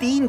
3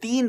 3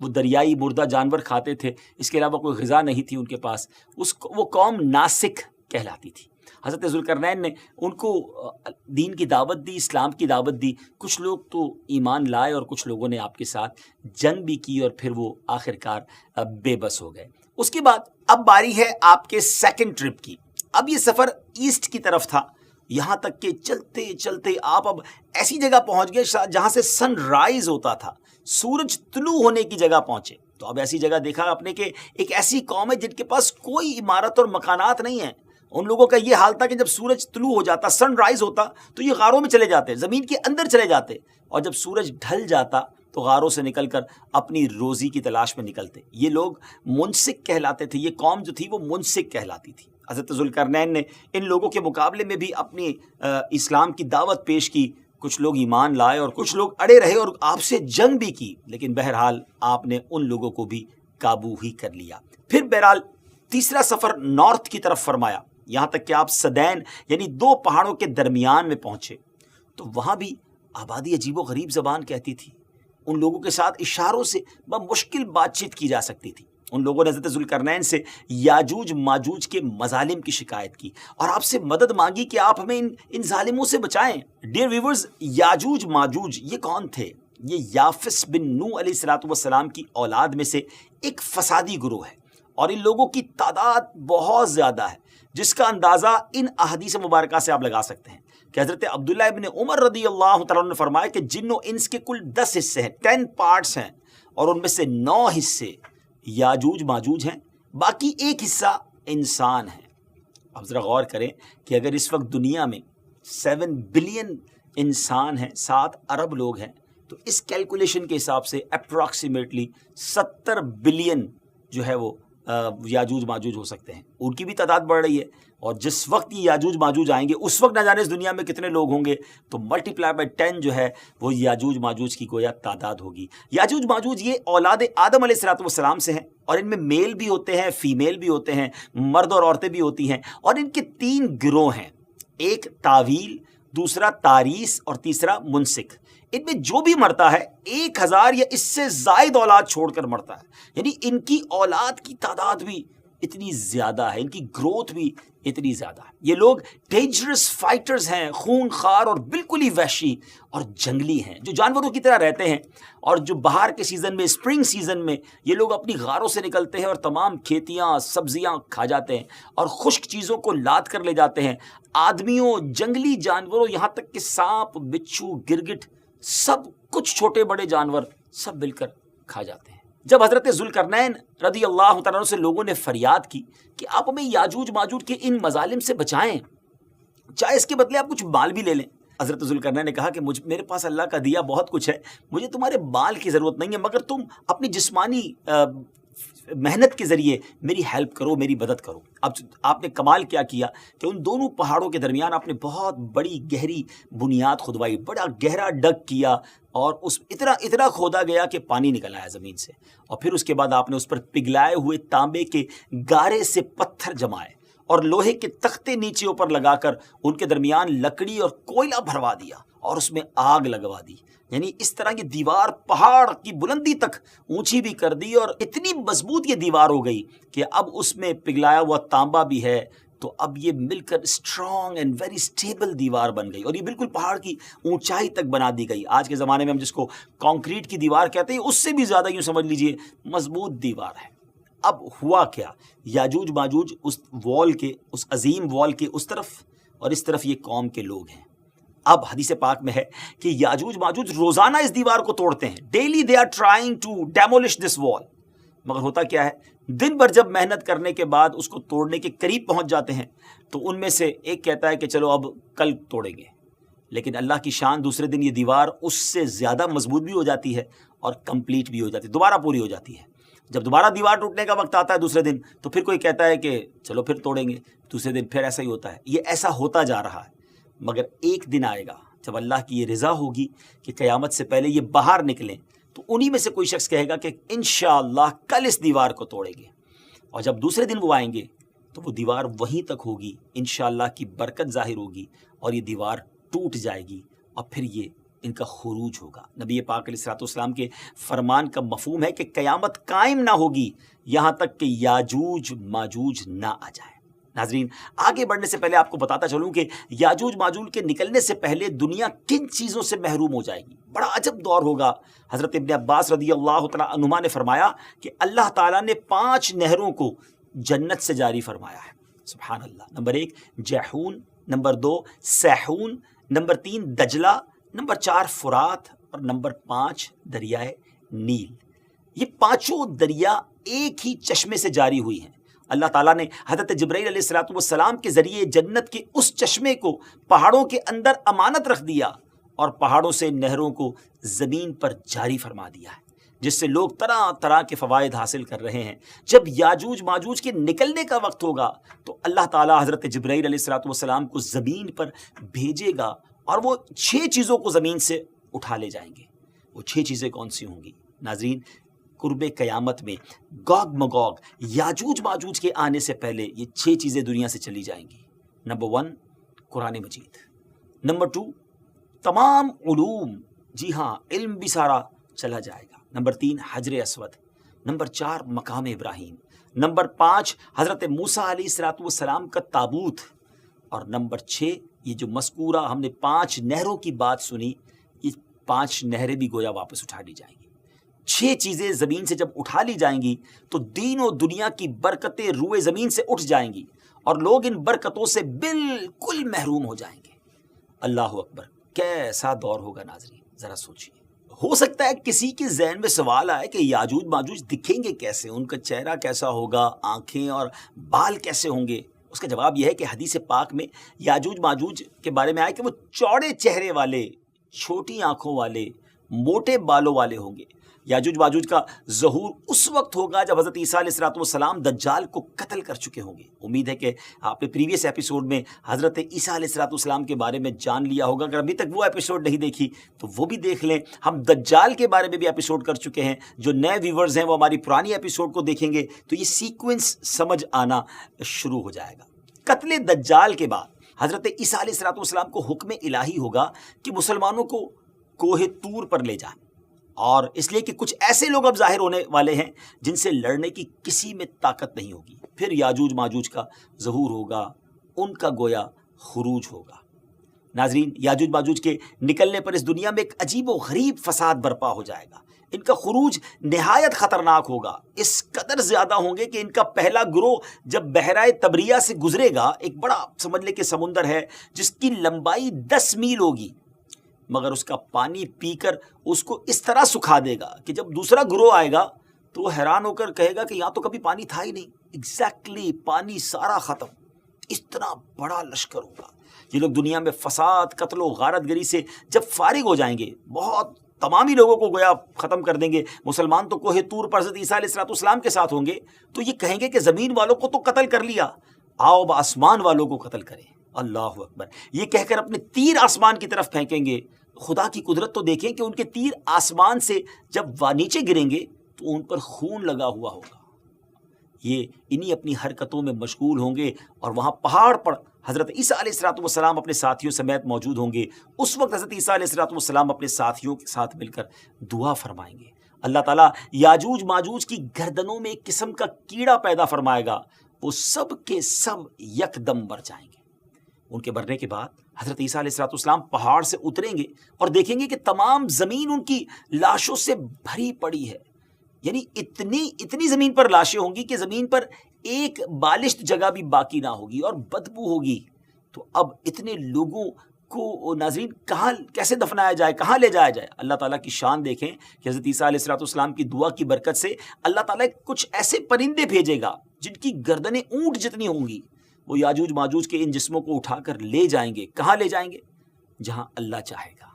وہ دریائی مردہ جانور کھاتے تھے، اس کے علاوہ کوئی غذا نہیں تھی ان کے پاس، وہ قوم ناسک کہلاتی تھی۔ حضرت ذوالقرنین نے ان کو دین کی دعوت دی، اسلام کی دعوت دی، کچھ لوگ تو ایمان لائے اور کچھ لوگوں نے آپ کے ساتھ جنگ بھی کی اور پھر وہ آخرکار بے بس ہو گئے۔ اس کے بعد اب باری ہے آپ کے سیکنڈ ٹرپ کی۔ اب یہ سفر ایسٹ کی طرف تھا، یہاں تک کہ چلتے چلتے آپ اب ایسی جگہ پہنچ گئے جہاں سے سن رائز ہوتا تھا، سورج طلوع ہونے کی جگہ پہنچے۔ تو اب ایسی جگہ دیکھا آپ نے کہ ایک ایسی قوم ہے جن کے پاس کوئی عمارت اور مکانات نہیں ہیں۔ ان لوگوں کا یہ حال تھا کہ جب سورج طلوع ہو جاتا، سن رائز ہوتا، تو یہ غاروں میں چلے جاتے، زمین کے اندر چلے جاتے، اور جب سورج ڈھل جاتا تو غاروں سے نکل کر اپنی روزی کی تلاش میں نکلتے۔ یہ لوگ منسک کہلاتے تھے، یہ قوم جو تھی وہ منسک کہلاتی تھی۔ حضرت ذوالقرنین نے ان لوگوں کے مقابلے میں بھی اپنی اسلام کی دعوت پیش کی، کچھ لوگ ایمان لائے اور کچھ لوگ اڑے رہے اور آپ سے جنگ بھی کی، لیکن بہرحال آپ نے ان لوگوں کو بھی قابو ہی کر لیا۔ پھر بہرحال تیسرا سفر نارتھ کی طرف فرمایا، یہاں تک کہ آپ سدین یعنی دو پہاڑوں کے درمیان میں پہنچے۔ تو وہاں بھی آبادی عجیب و غریب زبان کہتی تھی، ان لوگوں کے ساتھ اشاروں سے بمشکل بات چیت کی جا سکتی تھی۔ ان لوگوں نے حضرت ذوالقرنین سے یاجوج ماجوج کے مظالم کی شکایت کی اور آپ سے مدد مانگی کہ آپ ہمیں ان ظالموں سے بچائیں۔ ڈیئر ویورز، یاجوج ماجوج یہ کون تھے؟ یہ یافس بن نوح علیہ السلام کی اولاد میں سے ایک فسادی گروہ ہے، اور ان لوگوں کی تعداد بہت زیادہ ہے، جس کا اندازہ ان احادیث مبارکہ سے آپ لگا سکتے ہیں کہ حضرت عبداللہ ابن عمر رضی اللہ تعالیٰ عنہ نے فرمایا کہ جن و انس کے کل 10 حصے ہیں، 10 پارٹس ہیں، اور ان میں سے 9 حصے یاجوج ماجوج ہیں، باقی 1 حصہ انسان ہیں۔ اب ذرا غور کریں کہ اگر اس وقت دنیا میں 7 بلین انسان ہیں، 7 ارب لوگ ہیں، تو اس کیلکولیشن کے حساب سے اپروکسیمیٹلی 70 بلین جو ہے وہ یاجوج ماجوج ہو سکتے ہیں۔ ان کی بھی تعداد بڑھ رہی ہے، اور جس وقت یہ یاجوج ماجوج آئیں گے اس وقت نہ جانے اس دنیا میں کتنے لوگ ہوں گے، تو ملٹیپلائی بائی 10 جو ہے وہ یاجوج ماجوج کی گویا تعداد ہوگی۔ یاجوج ماجوج یہ اولاد آدم علیہ السلام سے ہیں، اور ان میں میل بھی ہوتے ہیں، فیمیل بھی ہوتے ہیں، مرد اور عورتیں بھی ہوتی ہیں، اور ان کے 3 گروہ ہیں، ایک تاویل، دوسرا تاریس اور تیسرا منسک۔ ان میں جو بھی مرتا ہے 1000 یا اس سے زائد اولاد چھوڑ کر مرتا ہے، یعنی ان کی اولاد کی تعداد بھی اتنی زیادہ ہے، ان کی گروتھ بھی اتنی زیادہ ہے۔ یہ لوگ ڈینجرس فائٹرز ہیں، خون خوار اور بالکل ہی وحشی اور جنگلی ہیں، جو جانوروں کی طرح رہتے ہیں، اور جو بہار کے سیزن میں، اسپرنگ سیزن میں یہ لوگ اپنی غاروں سے نکلتے ہیں اور تمام کھیتیاں سبزیاں کھا جاتے ہیں اور خشک چیزوں کو لاد کر لے جاتے ہیں۔ آدمیوں، جنگلی جانوروں، یہاں تک کہ سانپ، بچھو، گرگٹ، سب کچھ چھوٹے بڑے جانور سب مل کر کھا جاتے ہیں۔ جب حضرت ذوالقرنین رضی اللہ تعالیٰ عنہ سے لوگوں نے فریاد کی کہ آپ ہمیں یاجوج ماجوج کے ان مظالم سے بچائیں، چاہے اس کے بدلے آپ کچھ مال بھی لے لیں، حضرت ذوالقرنین نے کہا کہ میرے پاس اللہ کا دیا بہت کچھ ہے، مجھے تمہارے مال کی ضرورت نہیں ہے، مگر تم اپنی جسمانی محنت کے ذریعے میری ہیلپ کرو، میری مدد کرو۔ اب آپ نے کمال کیا کیا کہ ان دونوں پہاڑوں کے درمیان آپ نے بہت بڑی گہری بنیاد کھدوائی، بڑا گہرا ڈگ کیا، اور اس اتنا کھودا گیا کہ پانی نکل آیا زمین سے، اور پھر اس کے بعد آپ نے اس پر پگھلائے ہوئے تانبے کے گارے سے پتھر جمائے اور لوہے کے تختے نیچے اوپر لگا کر ان کے درمیان لکڑی اور کوئلہ بھروا دیا اور اس میں آگ لگوا دی، یعنی اس طرح یہ دیوار پہاڑ کی بلندی تک اونچی بھی کر دی، اور اتنی مضبوط یہ دیوار ہو گئی کہ اب اس میں پگھلایا ہوا تانبا بھی ہے، تو اب یہ مل کر اسٹرانگ اینڈ ویری اسٹیبل دیوار بن گئی، اور یہ بالکل پہاڑ کی اونچائی تک بنا دی گئی۔ آج کے زمانے میں ہم جس کو کانکریٹ کی دیوار کہتے ہیں، اس سے بھی زیادہ یوں سمجھ لیجئے مضبوط دیوار ہے۔ اب ہوا کیا، یاجوج ماجوج اس وال کے، اس عظیم وال کے اس طرف اور اس طرف یہ قوم کے لوگ ہیں۔ اب حدیث پاک میں ہے کہ یاجوج ماجوج روزانہ اس دیوار کو توڑتے ہیں، daily they are trying to demolish this wall, مگر ہوتا کیا ہے، دن بھر جب محنت کرنے کے بعد اس کو توڑنے کے قریب پہنچ جاتے ہیں تو ان میں سے ایک کہتا ہے کہ چلو اب کل توڑیں گے، لیکن اللہ کی شان دوسرے دن یہ دیوار اس سے زیادہ مضبوط بھی ہو جاتی ہے اور کمپلیٹ بھی ہو جاتی ہے، دوبارہ پوری ہو جاتی ہے۔ جب دوبارہ دیوار ٹوٹنے کا وقت آتا ہے دوسرے دن، تو پھر کوئی کہتا ہے کہ چلو پھر توڑیں گے، دوسرے دن پھر ایسا ہی ہوتا ہے۔ یہ ایسا ہوتا جا رہا ہے، مگر ایک دن آئے گا جب اللہ کی یہ رضا ہوگی کہ قیامت سے پہلے یہ باہر نکلیں، تو انہی میں سے کوئی شخص کہے گا کہ انشاءاللہ کل اس دیوار کو توڑیں گے، اور جب دوسرے دن وہ آئیں گے تو وہ دیوار وہیں تک ہوگی، انشاءاللہ کی برکت ظاہر ہوگی اور یہ دیوار ٹوٹ جائے گی، اور پھر یہ ان کا خروج ہوگا۔ نبی پاک علیہ الصلوۃ والسلام کے فرمان کا مفہوم ہے کہ قیامت قائم نہ ہوگی یہاں تک کہ یاجوج ماجوج نہ آ جائے۔ ناظرین، آگے بڑھنے سے پہلے آپ کو بتاتا چلوں کہ یاجوج ماجوج کے نکلنے سے پہلے دنیا کن چیزوں سے محروم ہو جائے گی۔ بڑا عجب دور ہوگا۔ حضرت ابن عباس رضی اللہ تعالیٰ عنہما نے فرمایا کہ اللہ تعالیٰ نے 5 نہروں کو جنت سے جاری فرمایا ہے۔ سبحان اللہ۔ نمبر 1 جیحون، نمبر 2 سیحون، نمبر 3 دجلہ، نمبر 4 فرات، اور نمبر 5 دریائے نیل۔ یہ 5 دریا ایک ہی چشمے سے جاری ہوئی ہیں۔ اللہ تعالیٰ نے حضرت جبرائیل علیہ الصلوۃ والسلام کے ذریعے جنت کے اس چشمے کو پہاڑوں کے اندر امانت رکھ دیا اور پہاڑوں سے نہروں کو زمین پر جاری فرما دیا ہے، جس سے لوگ طرح طرح کے فوائد حاصل کر رہے ہیں۔ جب یاجوج ماجوج کے نکلنے کا وقت ہوگا تو اللہ تعالیٰ حضرت جبرائیل علیہ الصلوۃ والسلام کو زمین پر بھیجے گا اور وہ 6 چیزوں کو زمین سے اٹھا لے جائیں گے۔ وہ 6 چیزیں کون سی ہوں گی؟ ناظرین، قرب قیامت میں گوگ مگوگ یاجوج ماجوج کے آنے سے پہلے یہ 6 چیزیں دنیا سے چلی جائیں گی۔ نمبر 1 قرآن مجید، نمبر 2 تمام علوم، جی ہاں علم بھی سارا چلا جائے گا۔ نمبر 3 حجر اسود، نمبر 4 مقام ابراہیم، نمبر 5 حضرت موسیٰ علیہ الصلوۃ والسلام کا تابوت، اور نمبر 6 یہ جو مذکورہ ہم نے 5 نہروں کی بات سنی، یہ 5 نہریں بھی گویا واپس اٹھا لی جائیں گی۔ 6 چیزیں زمین سے جب اٹھا لی جائیں گی تو دین و دنیا کی برکتیں روئے زمین سے اٹھ جائیں گی اور لوگ ان برکتوں سے بالکل محروم ہو جائیں گے۔ اللہ اکبر، کیسا دور ہوگا ناظرین، ذرا سوچیے۔ ہو سکتا ہے کسی کے ذہن میں سوال آئے کہ یاجوج ماجوج دکھیں گے کیسے، ان کا چہرہ کیسا ہوگا، آنکھیں اور بال کیسے ہوں گے؟ اس کا جواب یہ ہے کہ حدیث پاک میں یاجوج ماجوج کے بارے میں آئے کہ وہ چوڑے چہرے والے، چھوٹی آنکھوں والے، موٹے بالوں والے ہوں گے۔ یاجوج ماجوج کا ظہور اس وقت ہوگا جب حضرت عیسیٰ علیہ الصلوۃ والسلام دجال کو قتل کر چکے ہوں گے۔ امید ہے کہ آپ نے پریویس ایپیسوڈ میں حضرت عیسیٰ علیہ الصلوۃ والسلام کے بارے میں جان لیا ہوگا۔ اگر ابھی تک وہ ایپیسوڈ نہیں دیکھی تو وہ بھی دیکھ لیں۔ ہم دجال کے بارے میں بھی ایپیسوڈ کر چکے ہیں۔ جو نئے ویورز ہیں وہ ہماری پرانی ایپیسوڈ کو دیکھیں گے تو یہ سیکوینس سمجھ آنا شروع ہو جائے گا۔ قتل دجال کے بعد حضرت عیسیٰ علیہ الصلوۃ والسلام کو حکم الہی ہوگا کہ مسلمانوں کو کوہ طور پر لے جائیں، اور اس لیے کہ کچھ ایسے لوگ اب ظاہر ہونے والے ہیں جن سے لڑنے کی کسی میں طاقت نہیں ہوگی۔ پھر یاجوج ماجوج کا ظہور ہوگا، ان کا گویا خروج ہوگا۔ ناظرین، یاجوج ماجوج کے نکلنے پر اس دنیا میں ایک عجیب و غریب فساد برپا ہو جائے گا۔ ان کا خروج نہایت خطرناک ہوگا، اس قدر زیادہ ہوں گے کہ ان کا پہلا گروہ جب بحیرہ طبریہ سے گزرے گا، ایک بڑا سمجھ لے کہ سمندر ہے جس کی لمبائی 10 میل ہوگی، مگر اس کا پانی پی کر اس کو اس طرح سکھا دے گا کہ جب دوسرا گروہ آئے گا تو وہ حیران ہو کر کہے گا کہ یہاں تو کبھی پانی تھا ہی نہیں۔ ایگزیکٹلی، پانی سارا ختم، اتنا بڑا لشکر ہوگا۔ یہ لوگ دنیا میں فساد، قتل و غارت گری سے جب فارغ ہو جائیں گے، بہت تمامی لوگوں کو گویا ختم کر دیں گے۔ مسلمان تو کوہ طور پر حضرت عیسیٰ علیہ الصلوۃ والسلام کے ساتھ ہوں گے، تو یہ کہیں گے کہ زمین والوں کو تو قتل کر لیا، آؤ اب آسمان والوں کو قتل کریں۔ اللہ اکبر، یہ کہہ کر اپنے تیر آسمان کی طرف پھینکیں گے۔ خدا کی قدرت تو دیکھیں کہ ان کے تیر آسمان سے جب نیچے گریں گے تو ان پر خون لگا ہوا ہوگا۔ یہ انہی اپنی حرکتوں میں مشغول ہوں گے، اور وہاں پہاڑ پر حضرت عیسیٰ علیہ الصلوۃ والسلام اپنے ساتھیوں سمیت موجود ہوں گے۔ اس وقت حضرت عیسیٰ علیہ الصلوۃ والسلام اپنے ساتھیوں کے ساتھ مل کر دعا فرمائیں گے۔ اللہ تعالیٰ یاجوج ماجوج کی گردنوں میں ایک قسم کا کیڑا پیدا فرمائے گا، وہ سب کے سب یکدم مر جائیں گے۔ ان کے مرنے کے بعد حضرت عیسیٰ علیہ الصلوۃ والسلام پہاڑ سے اتریں گے اور دیکھیں گے کہ تمام زمین ان کی لاشوں سے بھری پڑی ہے۔ یعنی اتنی زمین پر لاشیں ہوں گی کہ زمین پر ایک بالشت جگہ بھی باقی نہ ہوگی اور بدبو ہوگی۔ تو اب اتنے لوگوں کو ناظرین کہاں کیسے دفنایا جائے، کہاں لے جایا جائے؟ اللہ تعالیٰ کی شان دیکھیں کہ حضرت عیسیٰ علیہ الصلوۃ والسلام کی دعا کی برکت سے اللہ تعالیٰ کچھ ایسے پرندے بھیجے گا جن کی گردنیں اونٹ جتنی ہوں گی، وہ یاجوج ماجوج کے ان جسموں کو اٹھا کر لے جائیں گے۔ کہاں لے جائیں گے؟ جہاں اللہ چاہے گا۔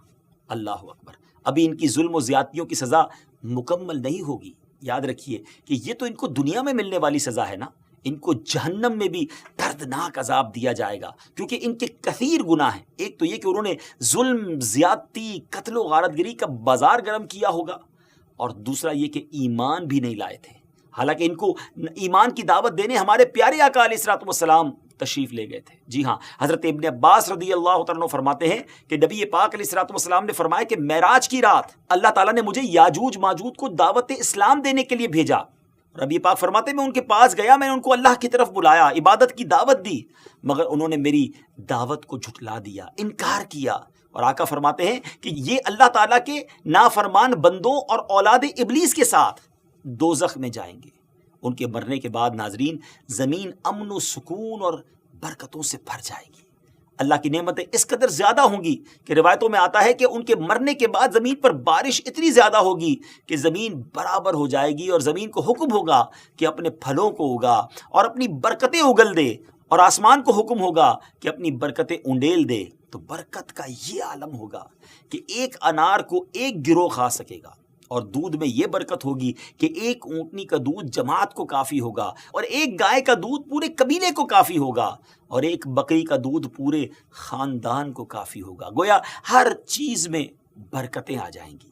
اللہ اکبر، ابھی ان کی ظلم و زیادتیوں کی سزا مکمل نہیں ہوگی۔ یاد رکھیے کہ یہ تو ان کو دنیا میں ملنے والی سزا ہے نا، ان کو جہنم میں بھی دردناک عذاب دیا جائے گا، کیونکہ ان کے کثیر گناہ ہیں۔ ایک تو یہ کہ انہوں نے ظلم، زیادتی، قتل و غارت گری کا بازار گرم کیا ہوگا، اور دوسرا یہ کہ ایمان بھی نہیں لائے تھے۔ حالانکہ ان کو ایمان کی دعوت دینے ہمارے پیارے آقا علیہ الصلوۃ والسلام تشریف لے گئے تھے۔ جی ہاں، حضرت ابن عباس رضی اللہ تعالیٰ عنہ فرماتے ہیں کہ نبی پاک علیہ الصلوۃ والسلام نے فرمایا کہ معراج کی رات اللہ تعالیٰ نے مجھے یاجوج ماجوج کو دعوت اسلام دینے کے لیے بھیجا۔ نبی پاک فرماتے ہیں میں ان کے پاس گیا، میں نے ان کو اللہ کی طرف بلایا، عبادت کی دعوت دی، مگر انہوں نے میری دعوت کو جھٹلا دیا، انکار کیا۔ اور آقا فرماتے ہیں کہ یہ اللہ تعالیٰ کے نافرمان بندوں اور اولاد ابلیس کے ساتھ دوزخ میں جائیں گے۔ ان کے مرنے کے بعد ناظرین زمین امن و سکون اور برکتوں سے بھر جائے گی۔ اللہ کی نعمتیں اس قدر زیادہ ہوں گی کہ روایتوں میں آتا ہے کہ ان کے مرنے کے بعد زمین پر بارش اتنی زیادہ ہوگی کہ زمین برابر ہو جائے گی، اور زمین کو حکم ہوگا کہ اپنے پھلوں کو اگا اور اپنی برکتیں اگل دے، اور آسمان کو حکم ہوگا کہ اپنی برکتیں انڈیل دے۔ تو برکت کا یہ عالم ہوگا کہ ایک انار کو ایک گروہ کھا سکے گا، اور دودھ میں یہ برکت ہوگی کہ ایک اونٹنی کا دودھ جماعت کو کافی ہوگا، اور ایک گائے کا دودھ پورے قبیلے کو کافی ہوگا، اور ایک بکری کا دودھ پورے خاندان کو کافی ہوگا۔ گویا ہر چیز میں برکتیں آ جائیں گی۔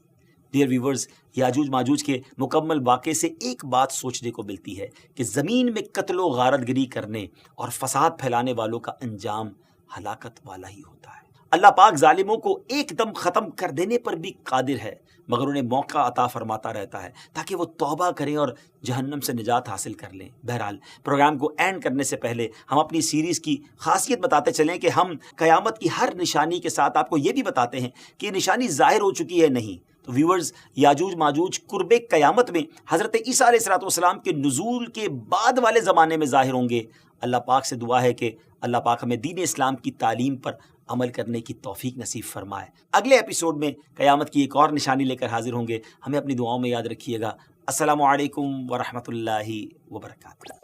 ڈیئر ویورز، یاجوج ماجوج کے مکمل واقعے سے ایک بات سوچنے کو ملتی ہے کہ زمین میں قتل و غارت گری کرنے اور فساد پھیلانے والوں کا انجام ہلاکت والا ہی ہوتا ہے۔ اللہ پاک ظالموں کو ایک دم ختم کر دینے پر بھی قادر ہے، مگر انہیں موقع عطا فرماتا رہتا ہے تاکہ وہ توبہ کریں اور جہنم سے نجات حاصل کر لیں۔ بہرحال پروگرام کو اینڈ کرنے سے پہلے ہم اپنی سیریز کی خاصیت بتاتے چلیں کہ ہم قیامت کی ہر نشانی کے ساتھ آپ کو یہ بھی بتاتے ہیں کہ یہ نشانی ظاہر ہو چکی ہے نہیں۔ تو ویورز، یاجوج ماجوج قرب قیامت میں حضرت عیسیٰ علیہ الصلوۃ والسلام کے نزول کے بعد والے زمانے میں ظاہر ہوں گے۔ اللہ پاک سے دعا ہے کہ اللہ پاک ہمیں دین اسلام کی تعلیم پر عمل کرنے کی توفیق نصیب فرمائے۔ اگلے ایپیسوڈ میں قیامت کی ایک اور نشانی لے کر حاضر ہوں گے۔ ہمیں اپنی دعاؤں میں یاد رکھیے گا۔ السلام علیکم ورحمۃ اللہ وبرکاتہ۔